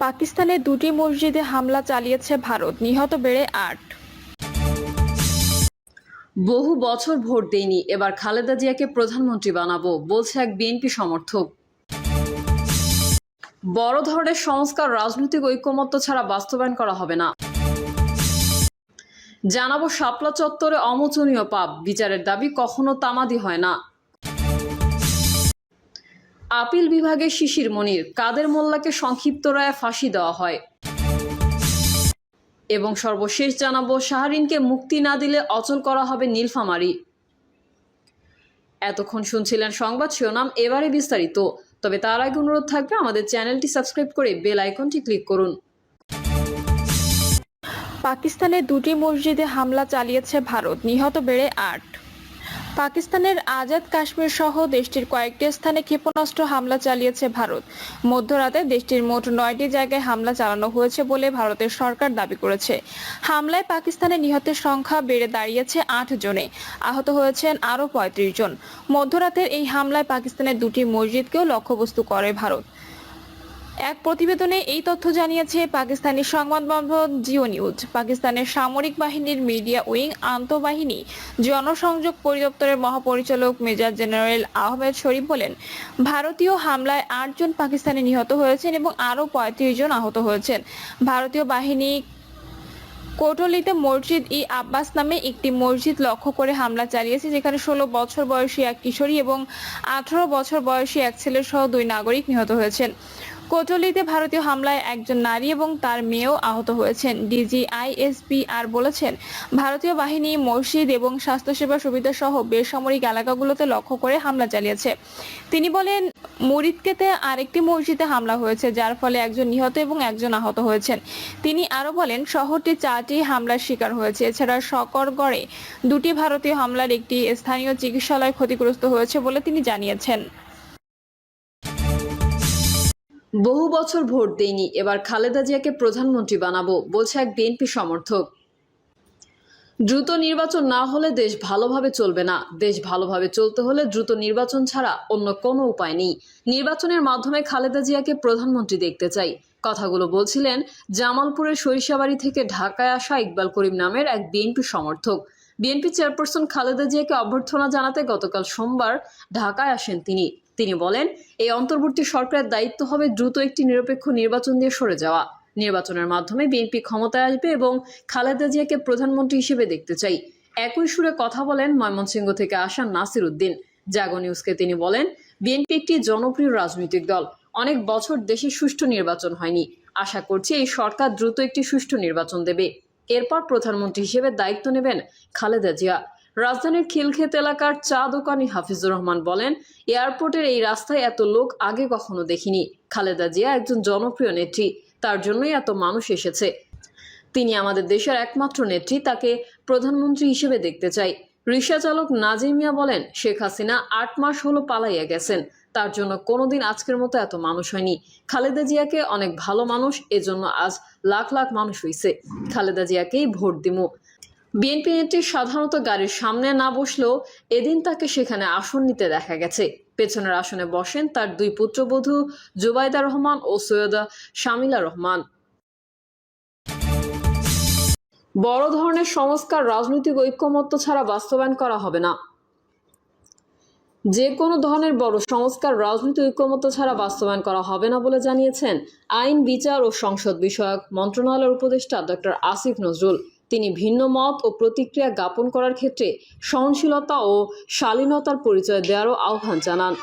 পাকিস্তানের দুটি মসজিদে হামলা চালিয়েছে ভারত, নিহত বেড়ে ৮। বহু বছর ভোট দেইনি, এবার খালেদা জিয়াকে প্রধানমন্ত্রী বানাবো, বলছে এক বিএনপি সমর্থক। বড় ধরনের সংস্কার রাজনৈতিক ঐকমত্য ছাড়া বাস্তবায়ন করা হবে না। জানাবো শাপলা চত্বরে অমোচনীয় পাপ, বিচারের দাবি কখনো তামাদি হয় না। আপিল বিভাগে শিশির মনির, কাদের মোল্লাকে সংক্ষিপ্ত রায়ে ফাঁসি দেওয়া হয়। এবং সর্বশেষ জানাবো শাহরিনকে মুক্তি না দিলে অচল করা হবে নীলফামারী। এতক্ষণ শুনছিলেন সংবাদ শিরোনাম, এবারে বিস্তারিত। তবে তার আগে অনুরোধ থাকবে আমাদের চ্যানেলটি সাবস্ক্রাইব করে বেল আইকনটি ক্লিক করুন। পাকিস্তানের দুটি মসজিদে হামলা চালিয়েছে ভারত, নিহত বেড়ে ৮। পাকিস্তানের আজাদ কাশ্মীর সহ দেশটির কয়েকটি স্থানে ক্ষেপণাস্ত্র হামলা চালিয়েছে ভারত। মধ্যরাতে দেশটির মোট ৯টি জায়গায় হামলা চালানো হয়েছে বলে ভারতের সরকার দাবি করেছে। হামলায় পাকিস্তানের নিহতের সংখ্যা বেড়ে দাঁড়িয়েছে ৮ জনে, আহত হয়েছেন আরও ৩৫ জন। মধ্যরাতের এই হামলায় পাকিস্তানের দুটি মসজিদকেও লক্ষ্যবস্তু করে ভারত। এক প্রতিবেদনে এই তথ্য জানিয়েছে পাকিস্তানি সংবাদ মাধ্যম জিও নিউজ। পাকিস্তানের সামরিক বাহিনীর মিডিয়া উইং আন্তঃবাহিনী জনসংযোগ পরিদপ্তরের মহাপরিচালক মেজর জেনারেল আহমেদ শরীফ বলেন, ভারতীয় হামলায় ৮ জন পাকিস্তানি নিহত হয়েছেন এবং আরও ৩৫ জন আহত হয়েছেন। ভারতীয় বাহিনী কোটলিতে মসজিদ ই আব্বাস নামে একটি মসজিদ লক্ষ্য করে হামলা চালিয়েছে, যেখানে ১৬ বছর বয়সী এক কিশোরী এবং ১৮ বছর বয়সী এক ছেলে সহ ২ নাগরিক নিহত হয়েছেন। কোটলিতে ভারতীয় হামলায় একজন নারী এবং তার মেয়েও আহত হয়েছেন। ডিজিআইএসপিআর বলেছেন, ভারতীয় বাহিনী মসজিদ এবং স্বাস্থ্যসেবা সুবিধা সহ বেসামরিক এলাকাগুলোতে লক্ষ্য করে হামলা চালিয়েছে। তিনি বলেন, মুরিদকেতে আরেকটি মসজিদে হামলা হয়েছে, যার ফলে একজন নিহত এবং একজন আহত হয়েছেন। তিনি আরও বলেন, শহরটি ৪টি হামলার শিকার হয়েছে। এছাড়া শকরগড়ে ২টি ভারতীয় হামলার একটি স্থানীয় চিকিৎসালয় ক্ষতিগ্রস্ত হয়েছে বলে তিনি জানিয়েছেন। বহু বছর ভোট দেইনি, এবার খালেদা জিয়াকে প্রধানমন্ত্রী বানাবো, বলছে এক বিএনপি সমর্থক। দ্রুত নির্বাচন না হলে দেশ ভালোভাবে চলবে না। দেশ ভালোভাবে চলতে হলে দ্রুত নির্বাচন ছাড়া অন্য কোনো উপায় নেই। নির্বাচনের মাধ্যমে খালেদা জিয়াকে প্রধানমন্ত্রী দেখতে চাই। কথাগুলো বলছিলেন জামালপুরের সরিষাবাড়ি থেকে ঢাকায় আসা ইকবাল করিম নামের এক বিএনপি সমর্থক। বিএনপি চেয়ারপারসন খালেদা জিয়াকে অভ্যর্থনা জানাতে গতকাল সোমবার ঢাকায় আসেন তিনি। তিনি বলেন, এই অন্তর্বর্তী সরকারের দায়িত্ব হবে দ্রুত একটি নিরপেক্ষ নির্বাচন দিয়ে সরে যাওয়া। নির্বাচনের মাধ্যমে বিএনপি ক্ষমতায় আসবে এবং খালেদা জিয়াকে প্রধানমন্ত্রী হিসেবে দেখতে চাই। একই সুরে কথা বলেন ময়মনসিংহ থেকে আসা নাসির উদ্দিন। জাগো নিউজকে তিনি বলেন, বিএনপি একটি জনপ্রিয় রাজনৈতিক দল। অনেক বছর দেশে সুষ্ঠু নির্বাচন হয়নি। আশা করছি এই সরকার দ্রুত একটি সুষ্ঠু নির্বাচন দেবে। এরপর প্রধানমন্ত্রী হিসেবে দায়িত্ব নেবেন খালেদা জিয়া। রাজধানীর খিলক্ষেত এলাকার চা দোকানি হাফিজুর রহমান বলেন, এয়ারপোর্টের এই রাস্তায় এত লোক আগে কখনো দেখিনি। খালেদা জিয়া একজন জনপ্রিয় নেত্রী, তার জন্যই এত মানুষ এসেছে। তিনি আমাদের দেশের একমাত্র নেত্রী, তাকে প্রধানমন্ত্রী হিসেবে দেখতে চাই। রিক্সা চালক নাজিম মিয়া বলেন, শেখ হাসিনা ৮ মাস হলো পালাইয়া গেছেন, তার জন্য কোনোদিন আজকের মতো এত মানুষ হয়নি। খালেদা জিয়াকে অনেক ভালো মানুষ, এজন্য আজ লাখ লাখ মানুষ হইছে। খালেদা জিয়াকেই ভোট দিমু। বিএনপি নেত্রী সাধারণত গাড়ির সামনে না বসলেও এদিন তাকে সেখানে আসন নিতে দেখা গেছে। পেছনের আসনে বসেন তার ২ পুত্রবধূ জুবাইদা রহমান ও সৈয়দা শামিলা রহমান। বড় ধরনের সংস্কার রাজনৈতিক ঐকমত্য ছাড়া বাস্তবায়ন করা হবে না। যে কোনো ধরনের বড় সংস্কার রাজনৈতিক ঐকমত্য ছাড়া বাস্তবায়ন করা হবে না বলে জানিয়েছেন আইন, বিচার ও সংসদ বিষয়ক মন্ত্রণালয়ের উপদেষ্টা ডক্টর আসিফ নজরুল। তিনি ভিন্ন মত ও প্রতিক্রিয়া জ্ঞাপন করার ক্ষেত্রে সহনশীলতা ও শালীনতার পরিচয় দেওয়ারও আহ্বান জানান।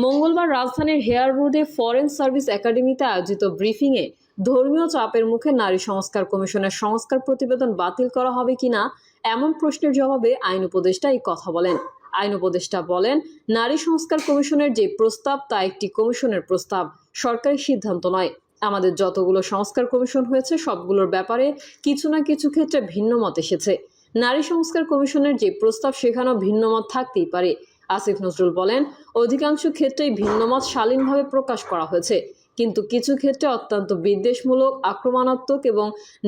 মঙ্গলবার রাজধানীর হেয়ার রোডে ফরেন সার্ভিস একাডেমিতে আয়োজিত ব্রিফিংয়ে ধর্মীয় চাপের মুখে নারী সংস্কার কমিশনের সংস্কার প্রতিবেদন বাতিল করা হবে কিনা এমন প্রশ্নের জবাবে আইন উপদেষ্টা এই কথা বলেন। আইন উপদেষ্টা বলেন, নারী সংস্কার কমিশনের যে প্রস্তাব তা একটি কমিশনের প্রস্তাব, সরকারি সিদ্ধান্ত নয়। আমাদের যতগুলো সংস্কার কমিশন হয়েছে সবগুলোর ব্যাপারে কিছু না কিছু ক্ষেত্রে ভিন্ন মত এসেছে। নারী সংস্কার কমিশনের যে প্রস্তাব সেখানেও ভিন্ন মত থাকতেই পারে। আসিফ নজরুল বলেন, অধিকাংশ ক্ষেত্রেই ভিন্ন মত শালীনভাবে প্রকাশ করা হয়েছে, কিন্তু কিছু ক্ষেত্রে অত্যন্ত বিদ্বেষমূলক, আক্রমণাত্মক এবং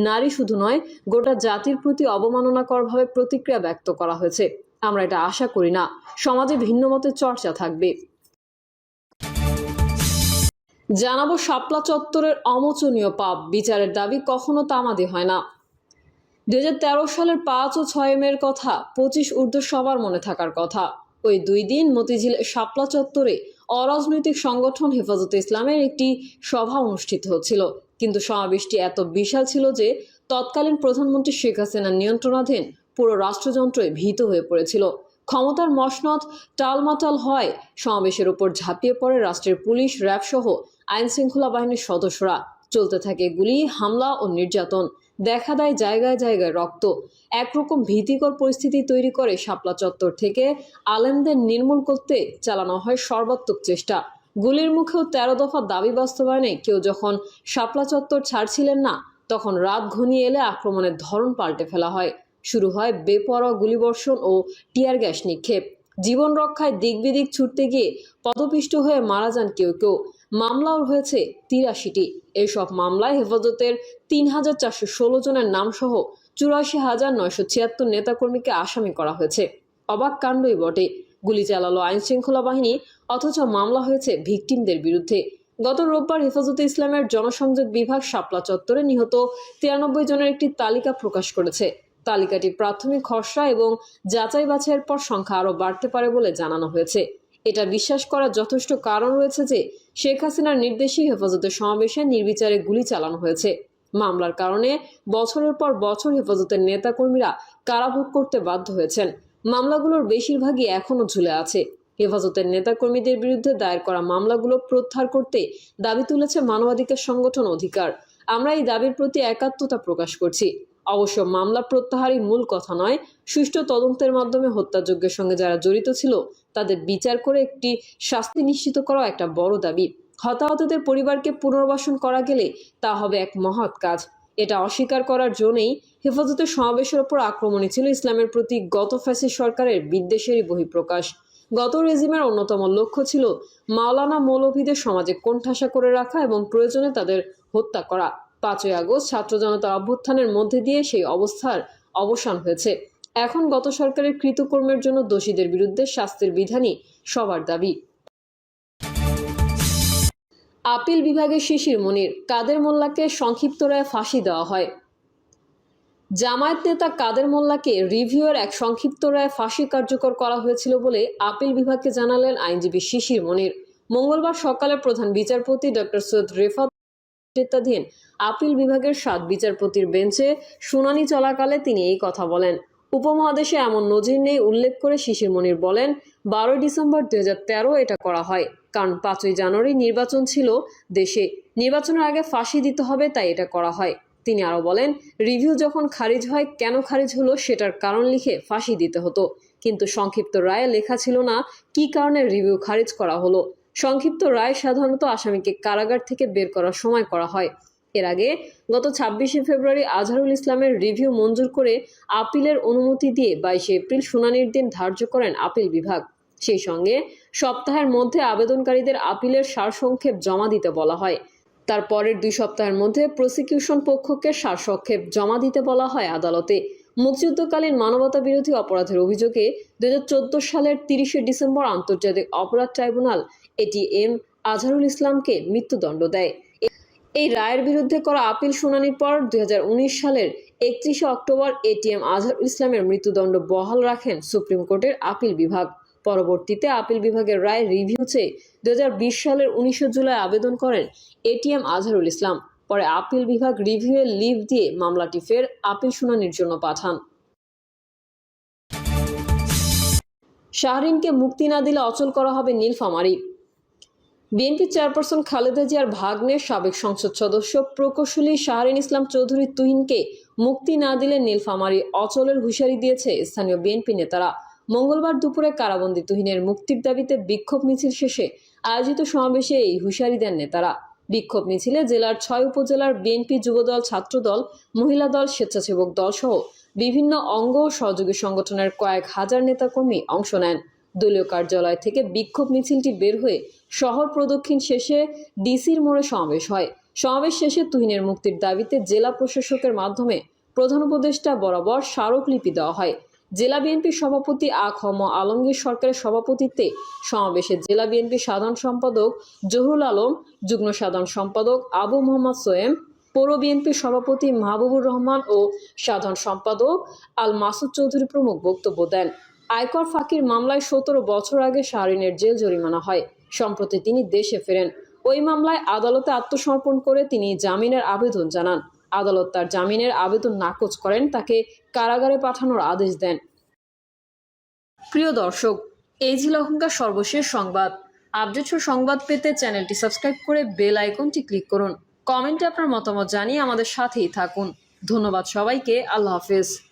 নারী শুধু নয় গোটা জাতির প্রতি অবমাননাকরভাবে প্রতিক্রিয়া ব্যক্ত করা হয়েছে। আমরা এটা আশা করি না সমাজে ভিন্ন মতের চর্চা থাকবে। জানাবো শাপলা চত্বরের অমোচনীয় পাপ, বিচারের দাবি কখনো তামাদি হয় না। 2013 সালের 5 ও 6 মের কথা 25 ঊর্ধ্ব সবার মনে থাকার কথা। ওই 2 দিন মতিঝিল শাপলা চত্বরে অরাজনৈতিক সংগঠন হেফাজতে ইসলামের একটি সভা অনুষ্ঠিত হচ্ছিল, কিন্তু সমাবেশটি এত বিশাল ছিল যে তৎকালীন প্রধানমন্ত্রী শেখ হাসিনার নিয়ন্ত্রণাধীন পুরো রাষ্ট্রযন্ত্রই ভীত হয়ে পড়েছিল। ক্ষমতার মসনদ টালমাটাল হয়, সমাবেশের উপর ঝাঁপিয়ে পড়ে রাষ্ট্রের পুলিশ, র্যাব সহ আইন শৃঙ্খলা বাহিনীর সদস্যরা। চলতে থাকে গুলি, হামলা ও নির্যাতন। দেখা দেয় জায়গায় জায়গায় রক্ত। একরকম ভীতিকর পরিস্থিতি তৈরি করে শাপলা চত্বর থেকে আলেমদের নির্মূল করতে চালানো হয় সর্বাত্মক চেষ্টা। গুলির মুখেও 13 দফা দাবি বাস্তবায়নে কেউ যখন শাপলা চত্বর ছাড়ছিলেন না, তখন রাত ঘনিয়ে এলে আক্রমণের ধরন পাল্টে ফেলা হয়। শুরু হয় বেপরোয়া গুলিবর্ষণ ও টিয়ার গ্যাস নিক্ষেপ। জীবন রক্ষায় দিক বিদিক ছুটতে গিয়ে পদপিষ্ট হয়ে মারা যান কেউ কেউ। মামলাও হয়েছে 83টি। এসব মামলায় হেফাজতের 3,416 জনের নাম সহ 84,976 নেতাকর্মীকে আসামি করা হয়েছে। অবাক কাণ্ডই বটে, গুলি চালালো আইন শৃঙ্খলা বাহিনী, অথচ মামলা হয়েছে ভিকটিমদের বিরুদ্ধে। গত রোববার হেফাজতে ইসলামের জনসংযোগ বিভাগ শাপলা চত্বরে নিহত 93 জনের একটি তালিকা প্রকাশ করেছে। তালিকাটি প্রাথমিক খসড়া এবং যাচাই বাছাইয়ের পর সংখ্যা আরও বাড়তে পারে বলে জানানো হয়েছে। এটা বিশ্বাস করার যথেষ্ট কারণ রয়েছে যে শেখ হাসিনার নির্দেশেই হেফাজতের সমাবেশে নির্বিচারে গুলি চালানো হয়েছে। মামলার কারণে বছরের পর বছর হেফাজতের নেতাকর্মীরা কারাভোগ করতে বাধ্য হয়েছেন। মামলাগুলোর বেশিরভাগই এখনও ঝুলে আছে। হেফাজতের নেতাকর্মীদের বিরুদ্ধে দায়ের করা মামলাগুলো প্রত্যাহার করতে দাবি তুলেছে মানবাধিকার সংগঠন অধিকার। আমরা এই দাবির প্রতি একাত্মতা প্রকাশ করছি। অবশ্য মামলা প্রত্যাহারই মূল কথা নয়, সুষ্ঠু তদন্তের মাধ্যমে হত্যাযজ্ঞের সঙ্গে যারা জড়িত ছিল তাদের বিচার করে একটি শাস্তি নিশ্চিত করা একটা বড় দাবি। হতাহতদের পরিবারকে পুনর্বাসন করা গেলে তা হবে এক মহৎ কাজ। এটা অস্বীকার করার জন্যই হেফাজতের সমাবেশের ওপর আক্রমণই ছিল ইসলামের প্রতি গত ফ্যাসিস্ট সরকারের বিদ্বেষেরই বহিঃপ্রকাশ। গত রেজিমের অন্যতম লক্ষ্য ছিল মাওলানা মৌলভীদের সমাজে কোণঠাসা করে রাখা এবং প্রয়োজনে তাদের হত্যা করা। 5ই আগস্ট ছাত্র জনতার অভ্যুত্থানের মধ্যে দিয়ে সেই অবস্থার অবসান হয়েছে। এখন গত সরকারের কৃতকর্মের জন্য দোষীদের বিরুদ্ধে শাস্তির বিধানই সবার দাবি। আপিল বিভাগের শিশির মনির, কাদের মোল্লাকে সংক্ষিপ্ত রায়ে ফাঁসি দেওয়া হয়। জামায়াত নেতা কাদের মোল্লাকে রিভিউয়ের এক সংক্ষিপ্ত রায়ে ফাঁসি কার্যকর করা হয়েছিল বলে আপিল বিভাগকে জানালেন আইনজীবী শিশির মনির। মঙ্গলবার সকালে প্রধান বিচারপতি ডক্টর সৈয়দ রেফাত নেতৃত্বাধীন আপিল বিভাগের 7 বিচারপতির বেঞ্চে শুনানি চলাকালে তিনি এই কথা বলেন। উপমহাদেশে এমন নজির নেই উল্লেখ করে শিশির মনির বলেন, 12 ডিসেম্বর 2013 এটা করা হয়, কারণ 5ই জানুয়ারি নির্বাচন ছিল দেশে। নির্বাচনের আগে ফাঁসি দিতে হবে, তাই এটা করা হয়। তিনি আরও বলেন, রিভিউ যখন খারিজ হয়, কেন খারিজ হলো সেটার কারণ লিখে ফাঁসি দিতে হতো, কিন্তু সংক্ষিপ্ত রায়ে লেখা ছিল না কী কারণে রিভিউ খারিজ করা হলো। সংক্ষিপ্ত রায় সাধারণত আসামিকে কারাগার থেকে বের করার সময় করা হয়। এর আগে গত 26শে ফেব্রুয়ারি আজহারুল ইসলামের রিভিউ মঞ্জুর করে আপিলের অনুমতি দিয়ে 22শে এপ্রিল শুনানির দিন ধার্য করেন আপিল বিভাগ। সেই সঙ্গে সপ্তাহের মধ্যে আবেদনকারীদের আপিলের সারসংক্ষেপ জমা দিতে বলা হয়। তার পরের 2 সপ্তাহের মধ্যে প্রসিকিউশন পক্ষকে সারসংক্ষেপ জমা দিতে বলা হয় আদালতে। মুক্তিযুদ্ধকালীন মানবতা বিরোধী অপরাধের অভিযোগে 2014 সালের 30শে ডিসেম্বর আন্তর্জাতিক অপরাধ ট্রাইব্যুনাল এটিএম আজহারুল ইসলামকে মৃত্যুদণ্ড দেয়। এই রায়ের বিরুদ্ধে করা আপিল শুনানির পর 2019 সালের 31শে অক্টোবর এটিএম আজহারুল ইসলামের মৃত্যুদণ্ড বহাল রাখেন সুপ্রিম কোর্টের আপিল বিভাগ। পরবর্তীতে আপিল বিভাগের রায় রিভিউ চেয়ে 2020 সালের 19 জুলাই আবেদন করেন এটিএম আজহারুল ইসলাম। পরে আপিল বিভাগ রিভিউয়ের লিভ দিয়ে মামলাটি ফের আপিল শুনানির জন্য পাঠান। শাহরিনকে মুক্তি না দিলে অচল করা হবে নীলফামারী। বিএনপি চেয়ারপারসন খালেদা জিয়ার ভাগ্নে সাবেক সংসদ সদস্য প্রকৌশলী শাহরিন ইসলাম চৌধুরী তুহিনকে মুক্তি না দিলে নীলফামারী অচলের হুঁশিয়ারি দিয়েছে স্থানীয় বিএনপি নেতারা। মঙ্গলবার দুপুরে কারাবন্দী তুহিনের মুক্তির দাবিতে বিক্ষোভ মিছিল শেষে আয়োজিত সমাবেশে এই হুঁশিয়ারি দেন নেতারা। বিক্ষোভ মিছিলে জেলার 6 উপজেলার বিএনপি যুবদল, ছাত্রদল, মহিলা দল, স্বেচ্ছাসেবক দল সহ বিভিন্ন অঙ্গ ও সহযোগী সংগঠনের কয়েক হাজার নেতাকর্মী অংশ নেন। দলীয় কার্যালয় থেকে বিক্ষোভ মিছিলটি বের হয়ে শহর প্রদক্ষিণ শেষে ডিসির মোড়ে সমাবেশ হয়। সমাবেশ শেষে তুহিনের মুক্তির দাবিতে জেলা প্রশাসকের মাধ্যমে প্রধান উপদেষ্টা বরাবর স্মারকলিপি দেওয়া হয়। জেলা বিএনপির সভাপতি আ.খ.ম. আলমগীর সরকারের সভাপতিত্বে সমাবেশে জেলা বিএনপির সাধারণ সম্পাদক জহুরুল আলম, যুগ্ম সাধারণ সম্পাদক আবু মোহাম্মদ সোয়েম, পৌর বিএনপির সভাপতি মাহবুবুর রহমান ও সাধারণ সম্পাদক আল মাসুদ চৌধুরী প্রমুখ বক্তব্য দেন। আয়কর ফাঁকির মামলায় 17 বছর আগে শাহরিনের জেল জরিমানা হয়। সম্প্রতি তিনি দেশে ফেরেন। ওই মামলায় আদালতে আত্মসমর্পণ করে তিনি জামিনের আবেদন জানান। আদালত তার জামিনের আবেদন নাকচ করেন, তাকে কারাগারে পাঠানোর আদেশ দেন। প্রিয় দর্শক, এই ছিল এখনকার সর্বশেষ সংবাদ। আপডেট সংবাদ পেতে চ্যানেলটি সাবস্ক্রাইব করে বেল আইকনটি ক্লিক করুন। কমেন্টে আপনার মতামত জানিয়ে আমাদের সাথেই থাকুন। ধন্যবাদ সবাইকে। আল্লাহ হাফেজ।